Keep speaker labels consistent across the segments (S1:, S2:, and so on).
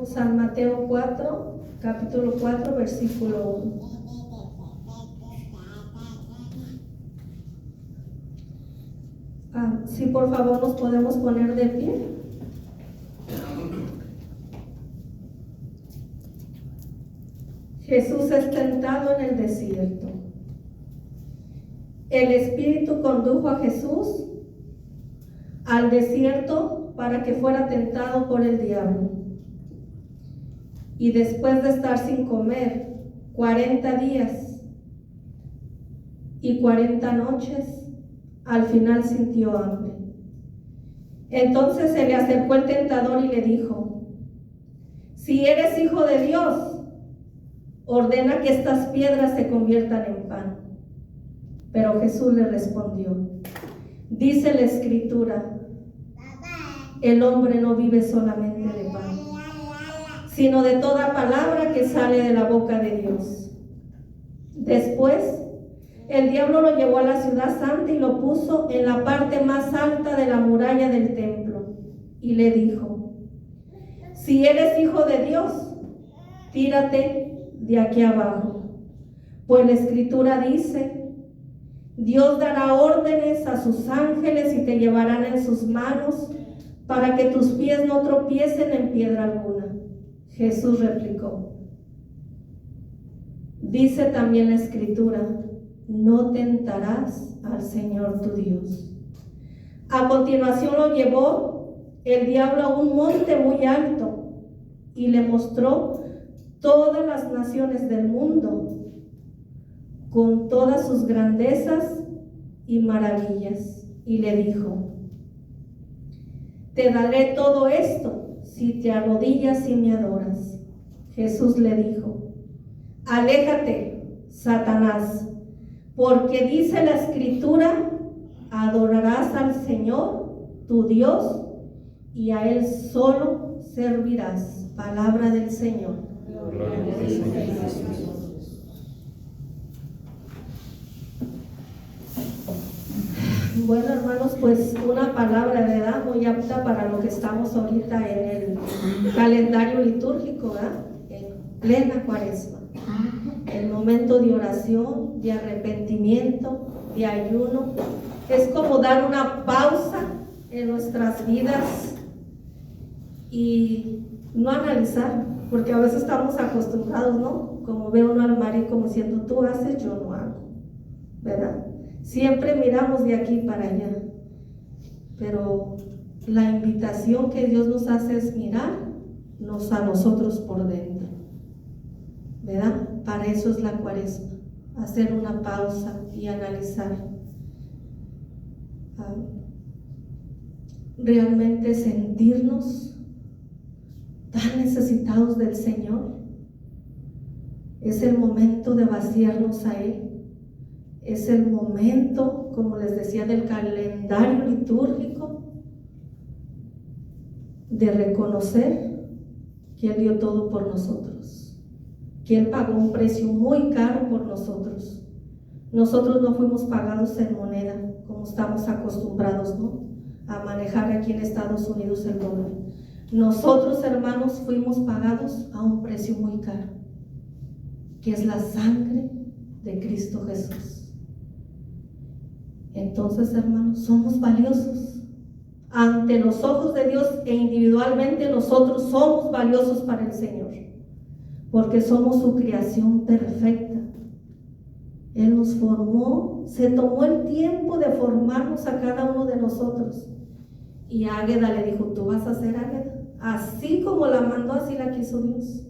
S1: San Mateo 4, capítulo 4, versículo 1. Si por favor nos podemos poner de pie. Jesús es tentado en el desierto. El Espíritu condujo a Jesús al desierto para que fuera tentado por el diablo. Y después de estar sin comer 40 días y 40 noches, al final sintió hambre. Entonces se le acercó el tentador y le dijo: si eres hijo de Dios, ordena que estas piedras se conviertan en pan. Pero Jesús le respondió: dice la Escritura, el hombre no vive solamente de pan, sino de toda palabra que sale de la boca de Dios. Después, el diablo lo llevó a la ciudad santa y lo puso en la parte más alta de la muralla del templo. Y le dijo: si eres hijo de Dios, tírate de aquí abajo. Pues la Escritura dice: Dios dará órdenes a sus ángeles y te llevarán en sus manos para que tus pies no tropiecen en piedra alguna. Jesús replicó: dice también la Escritura, no tentarás al Señor tu Dios. A continuación lo llevó el diablo a un monte muy alto y le mostró todas las naciones del mundo con todas sus grandezas y maravillas, y le dijo: te daré todo esto si te arrodillas y me adoras. Jesús le dijo: aléjate, Satanás, porque dice la Escritura, adorarás al Señor tu Dios y a Él solo servirás. Palabra del Señor. Bueno, hermanos, pues una palabra, ¿verdad?, muy apta para lo que estamos ahorita en el calendario litúrgico, ¿verdad?, en plena Cuaresma. El momento de oración, de arrepentimiento, de ayuno, es como dar una pausa en nuestras vidas y no analizar, porque a veces estamos acostumbrados, ¿no? Como ve uno al marido como diciendo: tú haces, yo no hago, ¿verdad? Siempre miramos de aquí para allá, pero la invitación que Dios nos hace es mirarnos a nosotros por dentro, ¿verdad? Para eso es la Cuaresma, hacer una pausa y analizar. Realmente sentirnos tan necesitados del Señor. Es el momento de vaciarnos a Él. Es el momento, como les decía, del calendario litúrgico, de reconocer que Él dio todo por nosotros, que Él pagó un precio muy caro por nosotros. Nosotros no fuimos pagados en moneda, como estamos acostumbrados, ¿no?, a manejar aquí en Estados Unidos el dólar. Nosotros, hermanos, fuimos pagados a un precio muy caro, que es la sangre de Cristo Jesús. Entonces, hermanos, somos valiosos ante los ojos de Dios, e individualmente nosotros somos valiosos para el Señor, porque somos su creación perfecta. Él nos formó, se tomó el tiempo de formarnos a cada uno de nosotros. Y a Águeda le dijo: tú vas a ser Águeda. Así como la mandó, así la quiso Dios.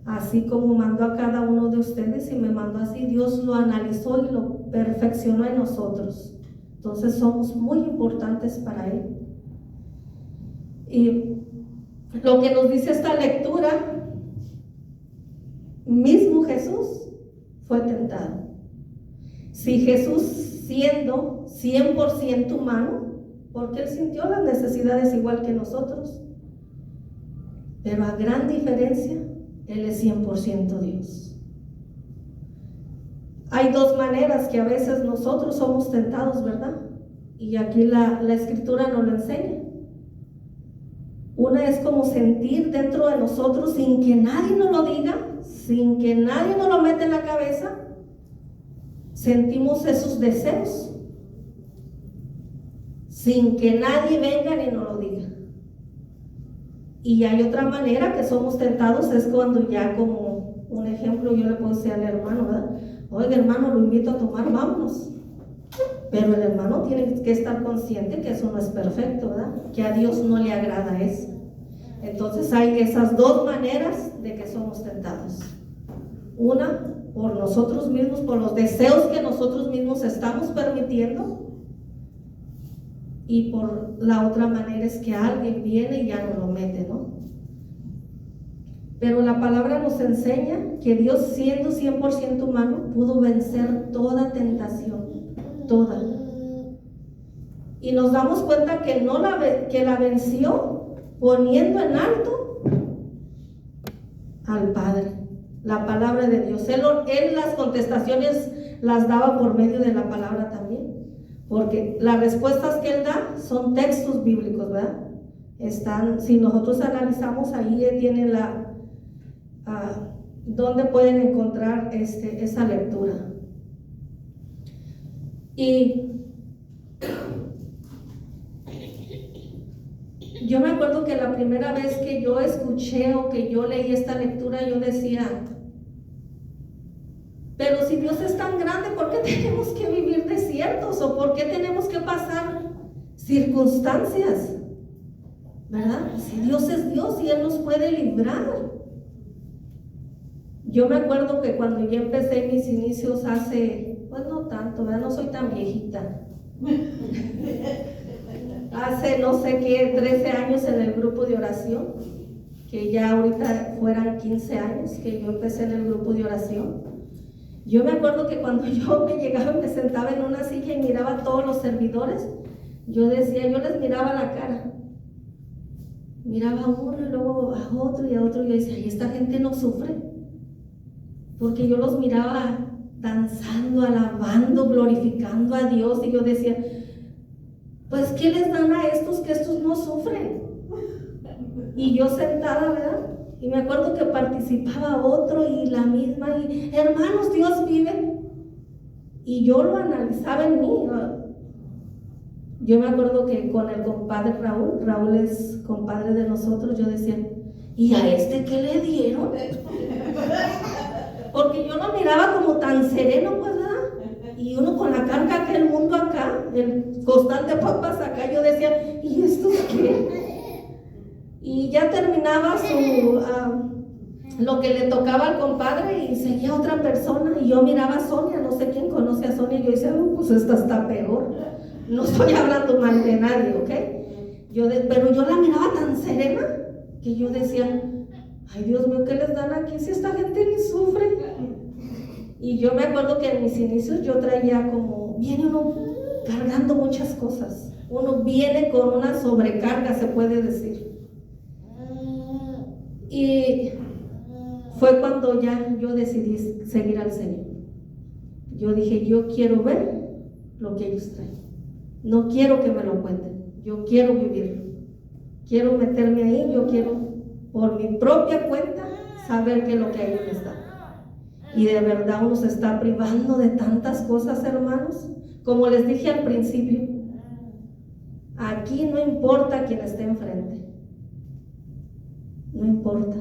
S1: Así como mandó a cada uno de ustedes y me mandó así, Dios lo analizó y lo perfeccionó en nosotros. Entonces somos muy importantes para Él. Y lo que nos dice esta lectura, mismo Jesús fue tentado. Si Jesús, siendo 100% humano, porque Él sintió las necesidades igual que nosotros, pero a gran diferencia, Él es 100% Dios. Hay dos maneras que a veces nosotros somos tentados, ¿verdad? Y aquí la Escritura nos lo enseña. Una es como sentir dentro de nosotros sin que nadie nos lo diga, sin que nadie nos lo meta en la cabeza. Sentimos esos deseos sin que nadie venga ni nos lo diga. Y hay otra manera que somos tentados, es cuando ya, como un ejemplo, yo le puedo decir al hermano, ¿verdad? Oiga, hermano, lo invito a tomar, vámonos. Pero el hermano tiene que estar consciente que eso no es perfecto, ¿verdad? Que a Dios no le agrada eso. Entonces hay esas dos maneras de que somos tentados. Una, por nosotros mismos, por los deseos que nosotros mismos estamos permitiendo. Y por la otra manera es que alguien viene y ya nos lo mete, ¿no? Pero la palabra nos enseña que Dios, siendo 100% humano, pudo vencer toda tentación, toda. Y nos damos cuenta que que la venció poniendo en alto al Padre, la palabra de Dios. Él las contestaciones las daba por medio de la palabra también. Porque las respuestas que él da son textos bíblicos, ¿verdad? Si nosotros analizamos, ahí tienen donde pueden encontrar esa lectura. Y yo me acuerdo que la primera vez que yo escuché o que yo leí esta lectura, yo decía, pero si Dios es tan grande, ¿por qué tenemos que vivir desiertos? ¿O por qué tenemos que pasar circunstancias? ¿Verdad? Si Dios es Dios y Él nos puede librar. Yo me acuerdo que cuando yo empecé mis inicios pues no tanto, ¿verdad? No soy tan viejita. Hace no sé qué, 13 años en el grupo de oración, que ya ahorita fueran 15 años que yo empecé en el grupo de oración. Yo me acuerdo que cuando yo me llegaba y me sentaba en una silla y miraba a todos los servidores, yo decía, yo les miraba la cara. Miraba a uno y luego a otro y a otro, y yo decía, ¿y esta gente no sufre? Porque yo los miraba danzando, alabando, glorificando a Dios, y yo decía, pues ¿qué les dan a estos que estos no sufren? Y yo sentada, ¿verdad? Y me acuerdo que participaba otro y la misma, y hermanos, Dios vive. Y yo lo analizaba en mí. Yo me acuerdo que con el compadre Raúl es compadre de nosotros, yo decía, ¿y a este qué le dieron? Porque yo lo miraba como tan sereno, pues, ¿verdad? Y uno con la carga aquel mundo acá, el costal de papas acá, yo decía, ¿y esto qué? Y ya terminaba lo que le tocaba al compadre y seguía otra persona, y yo miraba a Sonia, no sé quién conoce a Sonia, y yo decía, pues esta está peor. No estoy hablando mal de nadie, ¿ok? Pero yo la miraba tan serena que yo decía, ay Dios mío, ¿qué les dan aquí si esta gente ni sufre? Y yo me acuerdo que en mis inicios yo traía viene uno cargando muchas cosas, uno viene con una sobrecarga, se puede decir. Y fue cuando ya yo decidí seguir al Señor. Yo dije, yo quiero ver lo que ellos traen. No quiero que me lo cuenten, yo quiero vivirlo. Quiero meterme ahí, yo quiero por mi propia cuenta saber qué es lo que a ellos les da. Y de verdad uno se está privando de tantas cosas, hermanos. Como les dije al principio, aquí no importa quién esté enfrente. No importa,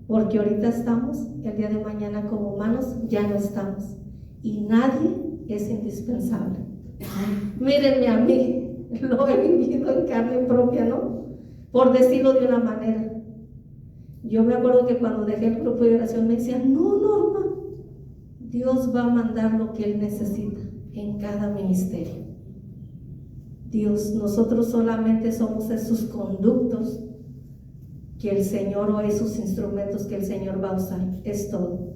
S1: porque ahorita estamos, el día de mañana como humanos ya no estamos, y nadie es indispensable. Mírenme a mí, lo he vivido en carne propia, ¿no? Por decirlo de una manera. Yo me acuerdo que cuando dejé el grupo de oración me decían, no, Norma, Dios va a mandar lo que Él necesita en cada ministerio. Dios, nosotros solamente somos esos conductos que el Señor, o esos instrumentos que el Señor va a usar, es todo.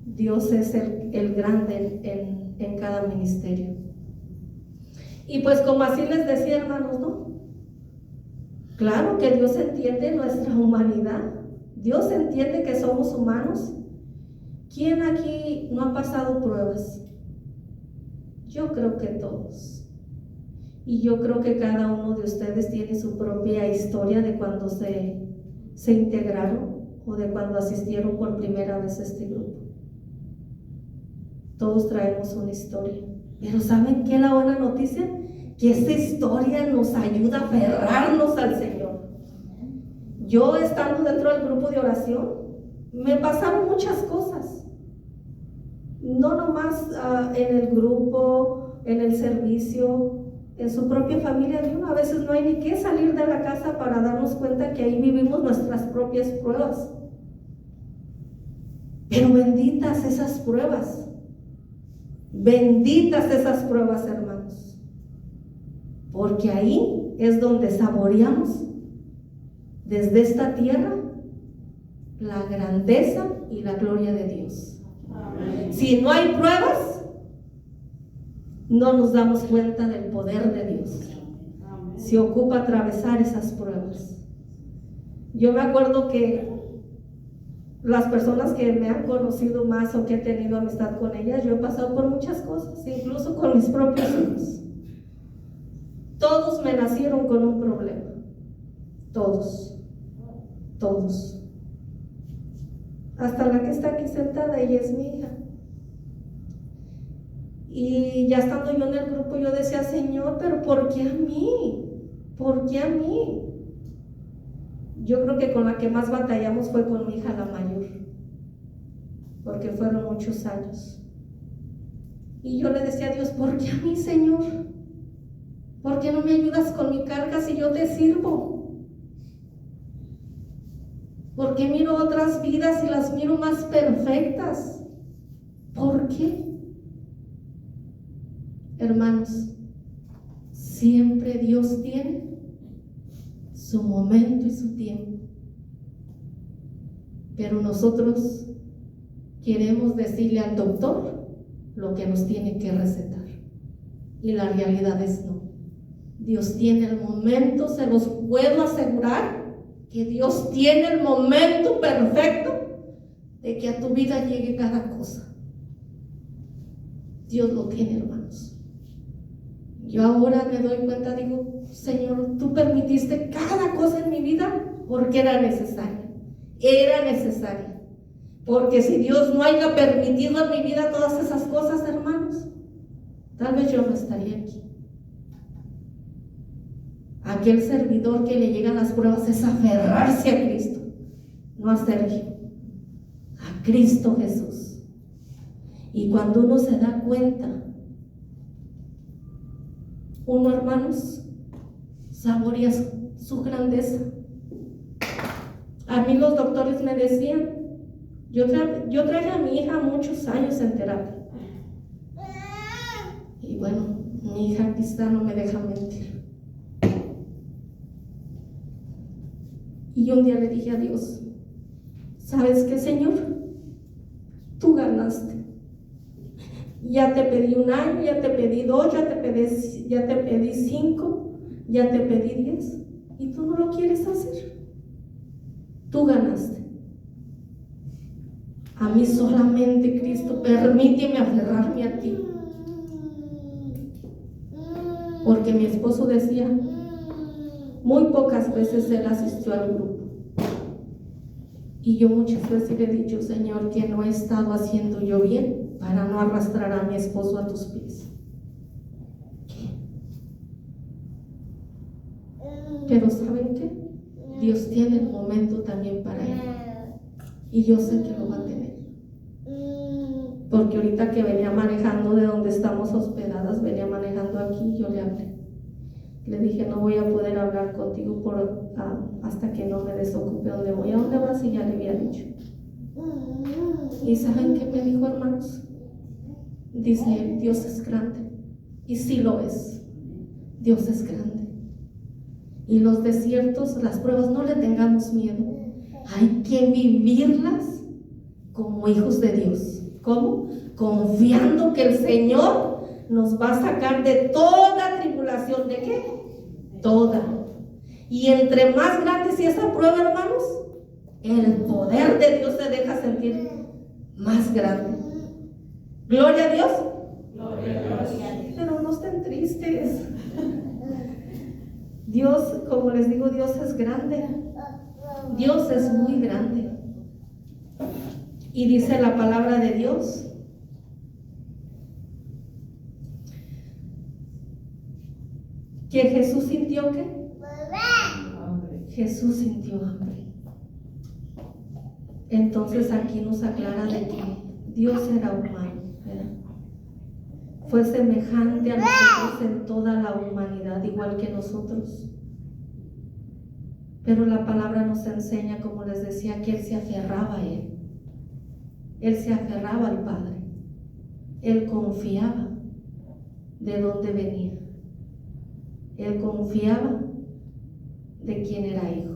S1: Dios es el grande en cada ministerio. Y pues como así les decía, hermanos, ¿no? Claro que Dios entiende nuestra humanidad. Dios entiende que somos humanos. ¿Quién aquí no ha pasado pruebas? Yo creo que todos. Y yo creo que cada uno de ustedes tiene su propia historia de cuando se integraron o de cuando asistieron por primera vez a este grupo. Todos traemos una historia. Pero ¿saben qué es la buena noticia? Que esta historia nos ayuda a aferrarnos al Señor. Yo, estando dentro del grupo de oración, me pasaron muchas cosas. No nomás en el grupo, en el servicio, en su propia familia de uno. A veces no hay ni que salir de la casa para darnos cuenta que ahí vivimos nuestras propias pruebas. Pero benditas esas pruebas. Benditas esas pruebas, hermanos. Porque ahí es donde saboreamos desde esta tierra la grandeza y la gloria de Dios. Amén. Si no hay pruebas, no nos damos cuenta del poder de Dios. Amén. Se ocupa atravesar esas pruebas. Yo me acuerdo que las personas que me han conocido más o que he tenido amistad con ellas, yo he pasado por muchas cosas, incluso con mis propios hijos. Todos me nacieron con un problema. Todos. Hasta la que está aquí sentada, ella es mi hija. Y ya estando yo en el grupo, yo decía, Señor, pero ¿por qué a mí? ¿Por qué a mí? Yo creo que con la que más batallamos fue con mi hija la mayor, porque fueron muchos años. Y yo le decía a Dios, ¿por qué a mí, Señor? ¿Por qué no me ayudas con mi carga si yo te sirvo? ¿Por qué miro otras vidas y las miro más perfectas? ¿Por qué? Hermanos, siempre Dios tiene su momento y su tiempo, pero nosotros queremos decirle al doctor lo que nos tiene que recetar, y la realidad es no. Dios tiene el momento, se los puedo asegurar que Dios tiene el momento perfecto de que a tu vida llegue cada cosa. Dios lo tiene, hermanos. Yo ahora me doy cuenta, digo, Señor, tú permitiste cada cosa en mi vida porque era necesaria. Era necesaria. Porque si Dios no haya permitido en mi vida todas esas cosas, hermanos, tal vez yo no estaría aquí. Aquel servidor que le llegan las pruebas es aferrarse a Cristo, no a Sergio, a Cristo Jesús. Y cuando uno se da cuenta, uno, hermanos, saborea su grandeza. A mí los doctores me decían, yo traje a mi hija muchos años en terapia. Y bueno, mi hija quizá no me deja mentir. Y un día le dije a Dios, ¿sabes qué, Señor? Tú ganaste. Ya te pedí 1 año, ya te pedí 2, ya te pedí 5, ya te pedí 10, y tú no lo quieres hacer. Tú ganaste. A mí solamente, Cristo, permíteme aferrarme a ti. Porque mi esposo decía, muy pocas veces él asistió al grupo. Y yo muchas veces le he dicho, Señor, que no he estado haciendo yo bien para no arrastrar a mi esposo a tus pies. Pero ¿saben qué? Dios tiene el momento también para él. Y yo sé que lo va a tener. Porque ahorita que venía manejando de donde estamos hospedadas, venía manejando aquí, yo le hablé. Le dije, no voy a poder hablar contigo hasta que no me desocupe donde voy. ¿A dónde vas? Y ya le había dicho. ¿Y saben qué me dijo, hermanos? Dice, Dios es grande. Y sí lo es. Dios es grande. Y los desiertos, las pruebas, no le tengamos miedo. Hay que vivirlas como hijos de Dios. ¿Cómo? Confiando que el Señor nos va a sacar de toda tribulación. ¿De qué? Toda. Y entre más grande sea esa prueba, hermanos, el poder de Dios se deja sentir más grande. Gloria a Dios. Gloria a Dios. Pero no estén tristes. Dios, como les digo, Dios es grande. Dios es muy grande. Y dice la palabra de Dios que Jesús sintió ¿qué? Jesús sintió hambre. Entonces aquí nos aclara de que Dios era humano, ¿verdad? Fue semejante a nosotros en toda la humanidad, igual que nosotros. Pero la palabra nos enseña, como les decía, que Él se aferraba a Él. Él se aferraba al Padre. Él confiaba de dónde venía. Él confiaba de quién era hijo.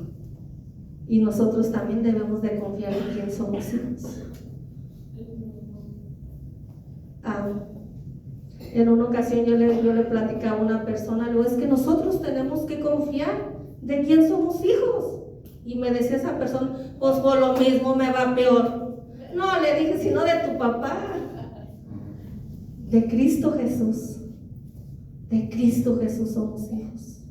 S1: Y nosotros también debemos de confiar en quién somos hijos. En una ocasión yo le platicaba a una persona, es que nosotros tenemos que confiar de quién somos hijos. Y me decía esa persona, pues por lo mismo me va peor. No, le dije, sino de tu papá, de Cristo Jesús. De Cristo Jesús somos hijos.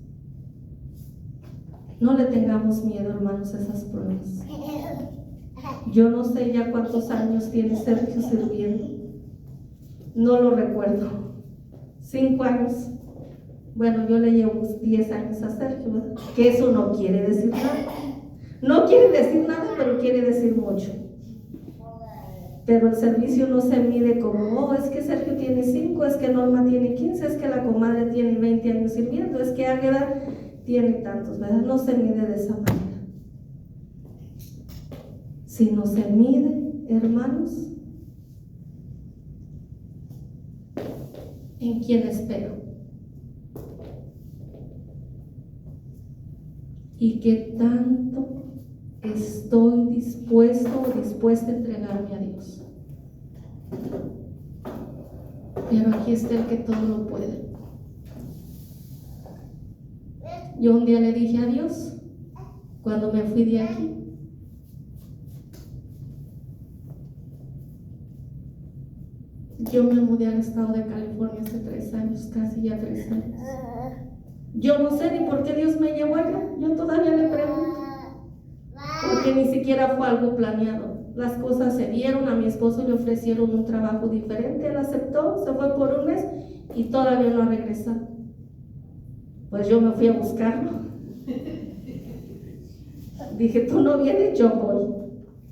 S1: No le tengamos miedo, hermanos, a esas pruebas. Yo no sé ya cuántos años tiene Sergio sirviendo. No lo recuerdo. 5 años. Bueno, yo le llevo 10 años a Sergio, ¿verdad? Que eso no quiere decir nada. No quiere decir nada, pero quiere decir mucho. Pero el servicio no se mide como, es que Sergio tiene 5, es que Norma tiene 15, es que la comadre tiene 20 años sirviendo, es que Águeda tiene tantos, ¿verdad? No se mide de esa manera. Si no se mide, hermanos, ¿en quién espero? ¿Y qué tanto estoy dispuesto o dispuesta a entregarme a Dios? Pero aquí está el que todo lo puede. Yo un día le dije a Dios, cuando me fui de aquí, yo me mudé al estado de California hace 3 años, casi ya 3 años. Yo no sé ni por qué Dios me llevó allá, yo todavía le pregunto, porque ni siquiera fue algo planeado. Las cosas se dieron, a mi esposo le ofrecieron un trabajo diferente, él aceptó, se fue por 1 mes y todavía no ha regresado. Pues yo me fui a buscarlo. Dije, tú no vienes, yo voy,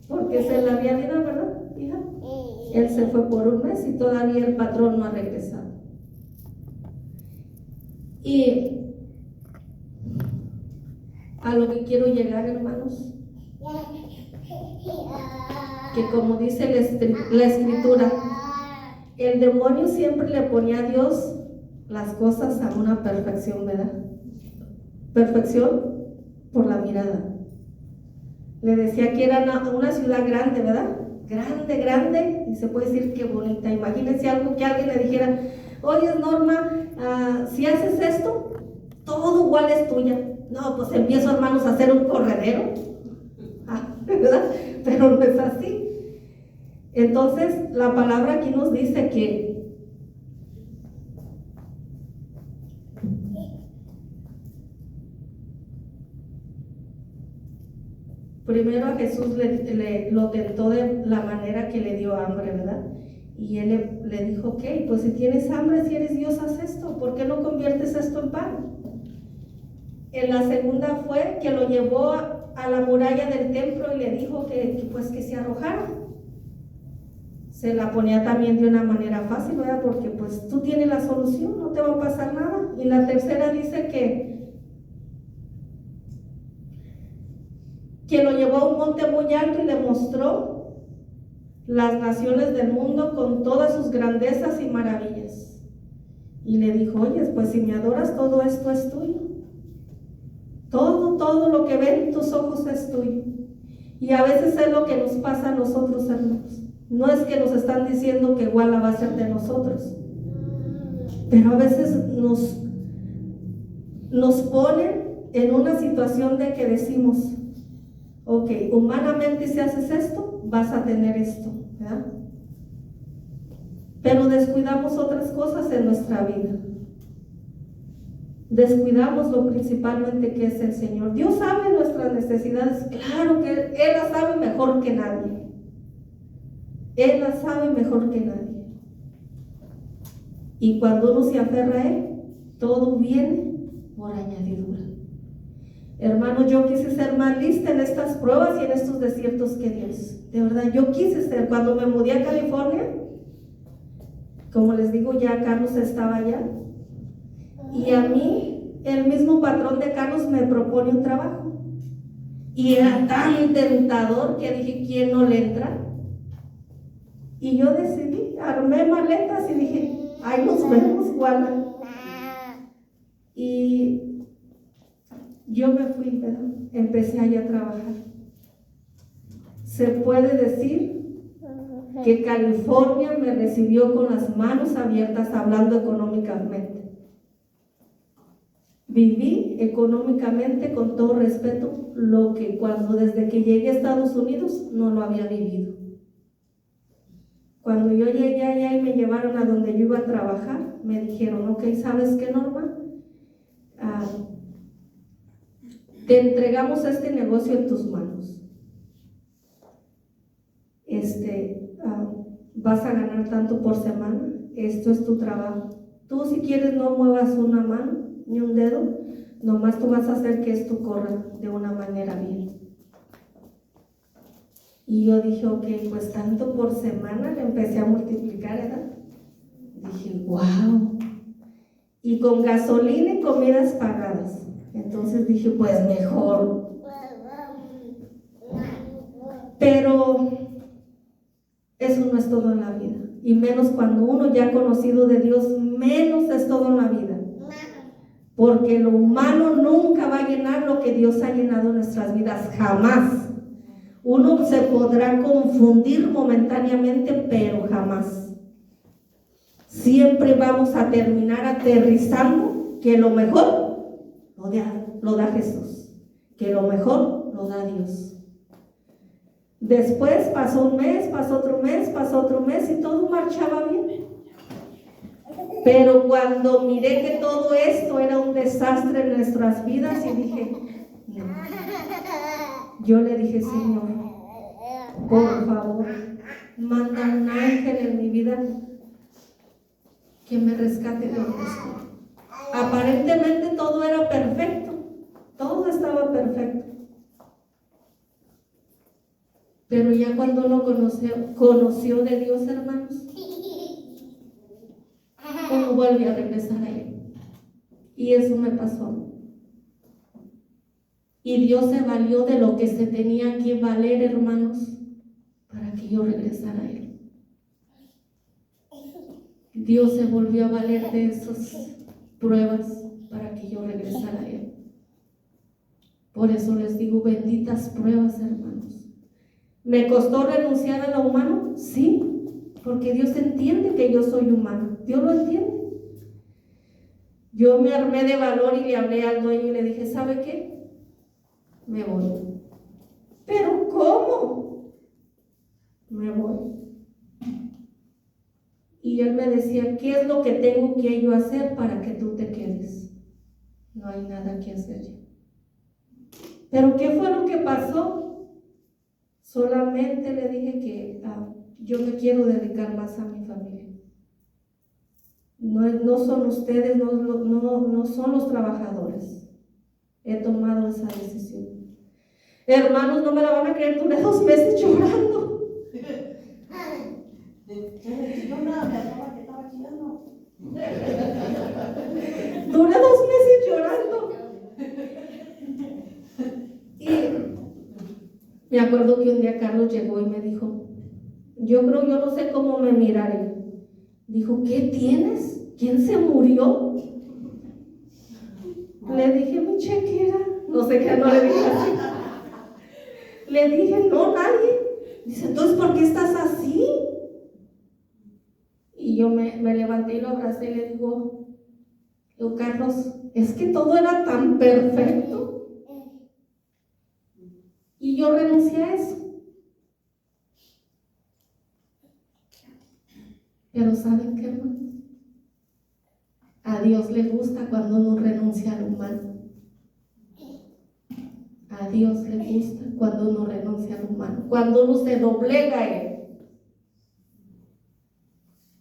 S1: porque esa es la realidad, ¿verdad, hija? Él se fue por 1 mes y todavía el patrón no ha regresado. Y a lo que quiero llegar, hermanos, que como dice la escritura, el demonio siempre le ponía a Dios las cosas a una perfección, ¿verdad? Perfección por la mirada. Le decía que era una ciudad grande, ¿verdad? Grande, grande, y se puede decir que bonita. Imagínense algo que alguien le dijera, oye Norma, si haces esto, todo igual es tuya. No, pues empiezo, hermanos, a hacer un corredero, ¿verdad? Pero no es así. Entonces la palabra aquí nos dice que primero a Jesús lo tentó de la manera que le dio hambre, ¿verdad? Y él le dijo, ok, pues si tienes hambre, si eres Dios, haz esto. ¿Por qué no conviertes esto en pan? En la segunda fue que lo llevó a la muralla del templo y le dijo que se arrojara. Se la ponía también de una manera fácil, ¿verdad? Porque pues tú tienes la solución, no te va a pasar nada. Y la tercera dice que lo llevó a un monte muy alto y le mostró las naciones del mundo con todas sus grandezas y maravillas. Y le dijo, oye, pues si me adoras, todo esto es tuyo. Todo lo que ven tus ojos es tuyo. Y a veces es lo que nos pasa a nosotros, hermanos. No es que nos están diciendo que igual la va a ser de nosotros, pero a veces nos ponen en una situación de que decimos, ok, humanamente si haces esto, vas a tener esto, ¿verdad? Pero descuidamos otras cosas en nuestra vida. descuidamos lo principalmente que es el Señor. Dios sabe nuestras necesidades, claro que Él las sabe mejor que nadie. Él las sabe mejor que nadie. Y cuando uno se aferra a Él, todo viene por añadidura. Hermano, yo quise ser más lista en estas pruebas y en estos desiertos que Dios. De verdad, yo quise ser. Cuando me mudé a California, como les digo, ya Carlos estaba allá. Y a mí, el mismo patrón de Carlos me propone un trabajo. Y era tan tentador que dije, ¿quién no le entra? Y yo decidí, armé maletas y dije, ahí nos vemos, Juana. Y yo me fui, ¿verdad? Empecé allá a trabajar. Se puede decir que California me recibió con las manos abiertas, hablando económicamente. Viví económicamente, con todo respeto, lo que desde que llegué a Estados Unidos no lo había vivido. Cuando yo llegué allá y me llevaron a donde yo iba a trabajar, me dijeron, ok, ¿sabes qué, Norma? Te entregamos este negocio en tus manos. Vas a ganar tanto por semana, esto es tu trabajo. Tú, si quieres, no muevas una mano ni un dedo, nomás tú vas a hacer que esto corra de una manera bien. Y yo dije, ok, pues tanto por semana, le empecé a multiplicar, ¿verdad? Dije, wow. Y con gasolina y comidas pagadas. Entonces dije, pues mejor. Pero eso no es todo en la vida. Y menos cuando uno ya ha conocido de Dios, menos es todo en la vida. Porque lo humano nunca va a llenar lo que Dios ha llenado en nuestras vidas, jamás. Uno se podrá confundir momentáneamente, pero jamás. Siempre vamos a terminar aterrizando que lo mejor lo da Jesús, que lo mejor lo da Dios. Después pasó un mes, pasó otro mes, pasó otro mes y todo marchaba bien. Pero cuando miré que todo esto era un desastre en nuestras vidas y dije, no. Yo le dije, Señor, por favor, manda un ángel en mi vida que me rescate de donde estoy. Aparentemente todo era perfecto, todo estaba perfecto. Pero ya cuando uno conoció de Dios, hermanos, uno vuelve a regresar a Él. Y eso me pasó. Y Dios se valió de lo que se tenía que valer, hermanos, para que yo regresara a Él. Dios se volvió a valer de esas pruebas para que yo regresara a Él. Por eso les digo, benditas pruebas, hermanos. ¿Me costó renunciar a lo humano? Sí, porque Dios entiende que yo soy humano. Dios lo entiende. Yo me armé de valor y le hablé al dueño y le dije, ¿sabe qué? Me voy. ¿Pero cómo? Me voy. Y él me decía, ¿qué es lo que tengo que yo hacer para que tú te quedes? No hay nada que hacer. ¿Pero qué fue lo que pasó? Solamente le dije que yo me quiero dedicar más a mi familia. No son ustedes, no son los trabajadores. He tomado esa decisión. Hermanos, no me la van a creer, duré 2 meses llorando. Duré 2 meses llorando. Y me acuerdo que un día Carlos llegó y me dijo, yo no sé cómo me miraré. Dijo, ¿qué tienes? ¿Quién se murió? Le dije, mi chequera. No sé qué, no le dije así. Le dije, no, nadie. Dice, entonces, ¿por qué estás así? Y yo me levanté y lo abracé y le digo, Carlos, es que todo era tan perfecto. Y yo renuncié a eso. Pero ¿saben qué, hermano? A Dios le gusta cuando uno renuncia Dios le gusta cuando uno renuncia a lo humano, cuando uno se doblega a Él.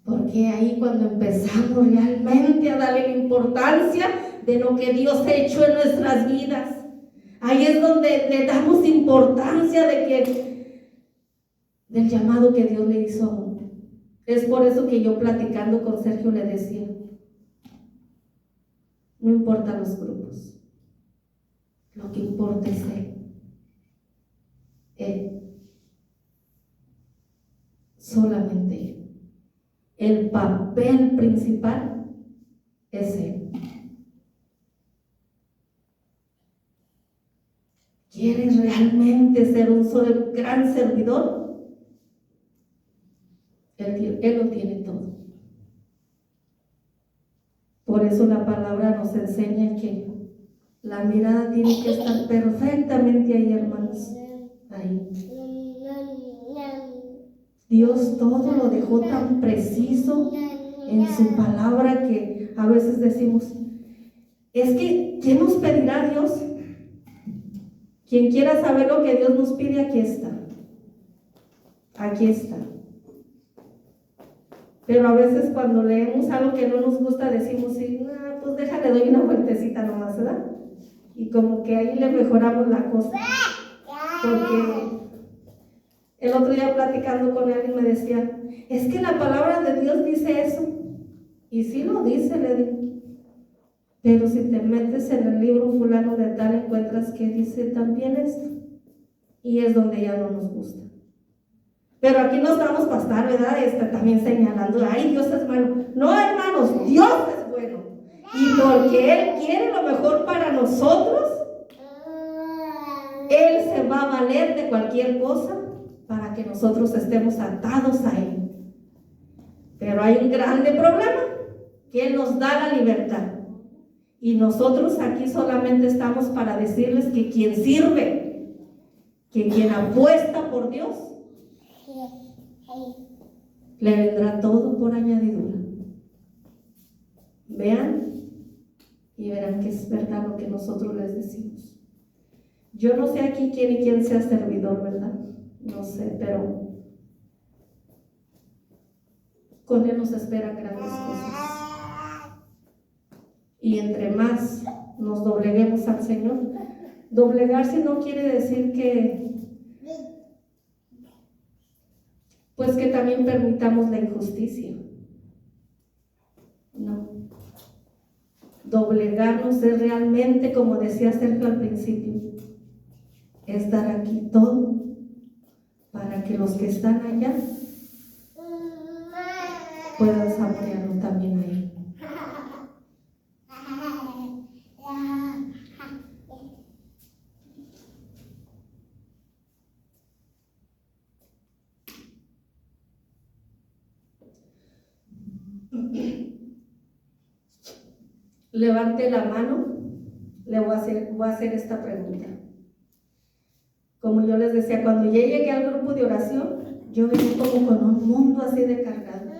S1: Porque ahí cuando empezamos realmente a darle importancia de lo que Dios ha hecho en nuestras vidas, ahí es donde le damos importancia del llamado que Dios le hizo a uno. Es por eso que yo platicando con Sergio le decía, no importan los grupos, lo que importa es Él, solamente Él. El papel principal es Él. ¿Quieres realmente ser un gran servidor? Él lo tiene todo. Por eso la palabra nos enseña que la mirada tiene que estar perfectamente ahí, hermanos. Ahí. Dios todo lo dejó tan preciso en su palabra que a veces decimos, es que, ¿qué nos pedirá Dios? Quien quiera saber lo que Dios nos pide, aquí está. Aquí está. Pero a veces cuando leemos algo que no nos gusta, decimos, sí, pues déjale, doy una vueltecita nomás, ¿verdad? Y como que ahí le mejoramos la cosa. Porque el otro día platicando con alguien me decía, es que la palabra de Dios dice eso. Y sí lo dice, le digo. Pero si te metes en el libro fulano de tal, encuentras que dice también esto. Y es donde ya no nos gusta. Pero aquí no estamos para estar, ¿verdad? También señalando, ay, Dios es malo. No, hermanos, Dios es bueno. Y porque Él quiere lo mejor para nosotros, Él se va a valer de cualquier cosa para que nosotros estemos atados a Él. Pero hay un grande problema, que Él nos da la libertad. Y nosotros aquí solamente estamos para decirles que quien sirve, que quien apuesta por Dios, le vendrá todo por añadidura. Vean y verán que es verdad lo que nosotros les decimos. Yo no sé aquí quién sea servidor, ¿verdad? No sé, pero con Él nos esperan grandes cosas. Y entre más nos dobleguemos al Señor, doblegarse no quiere decir que también permitamos la injusticia. No. Doblegarnos es realmente, como decía Sergio al principio, es dar aquí todo para que los que están allá puedan saborearlo también ahí. Levante la mano, le voy a hacer esta pregunta. Como yo les decía, cuando yo llegué al grupo de oración, yo venía como con un mundo así de cargado.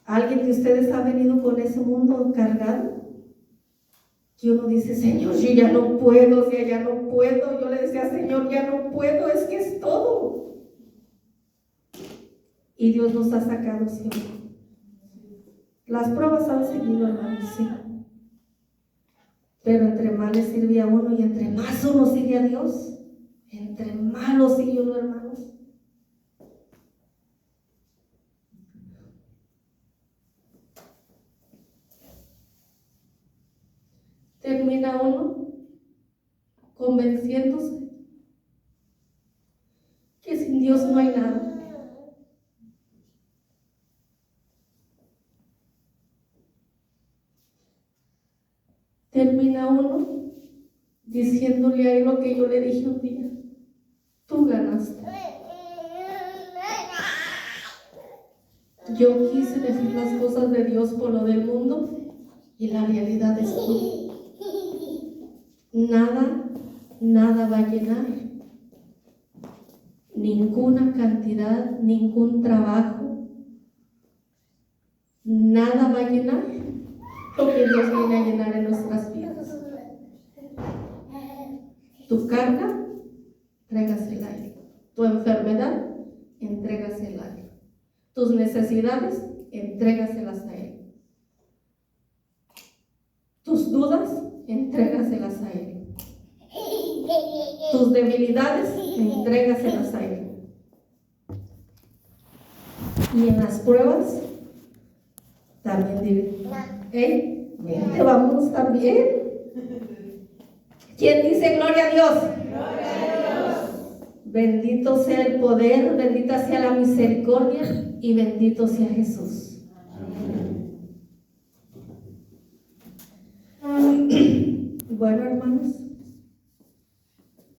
S1: ¿Alguien de ustedes ha venido con ese mundo cargado? Que uno dice, Señor, yo ya no puedo, ya no puedo. Yo le decía, Señor, ya no puedo, es que es todo. Y Dios nos ha sacado siempre. Las pruebas han seguido, hermanos, sí. Pero entre más le sirve a uno y entre más uno sigue a Dios, entre más lo sigue uno, hermanos. Termina uno convenciéndose que sin Dios no hay nada. Termina uno diciéndole a Él lo que yo le dije un día: tú ganaste. Yo quise decir las cosas de Dios por lo del mundo y la realidad es tú. Nada va a llenar, ninguna cantidad, ningún trabajo, nada va a llenar lo que Dios viene a llenar en nuestras vidas. Tu carga, entrégasela a Él. Tu enfermedad, entrégasela a Él. Tus necesidades, entrégaselas a Él. Tus dudas, entrégaselas a Él. Tus debilidades, entrégaselas a Él. Y en las pruebas, también dile, hey, vente, vamos también. ¿Quién dice gloria a Dios? Gloria a Dios. Bendito sea el poder, bendita sea la misericordia y bendito sea Jesús. Amén. Bueno, hermanos.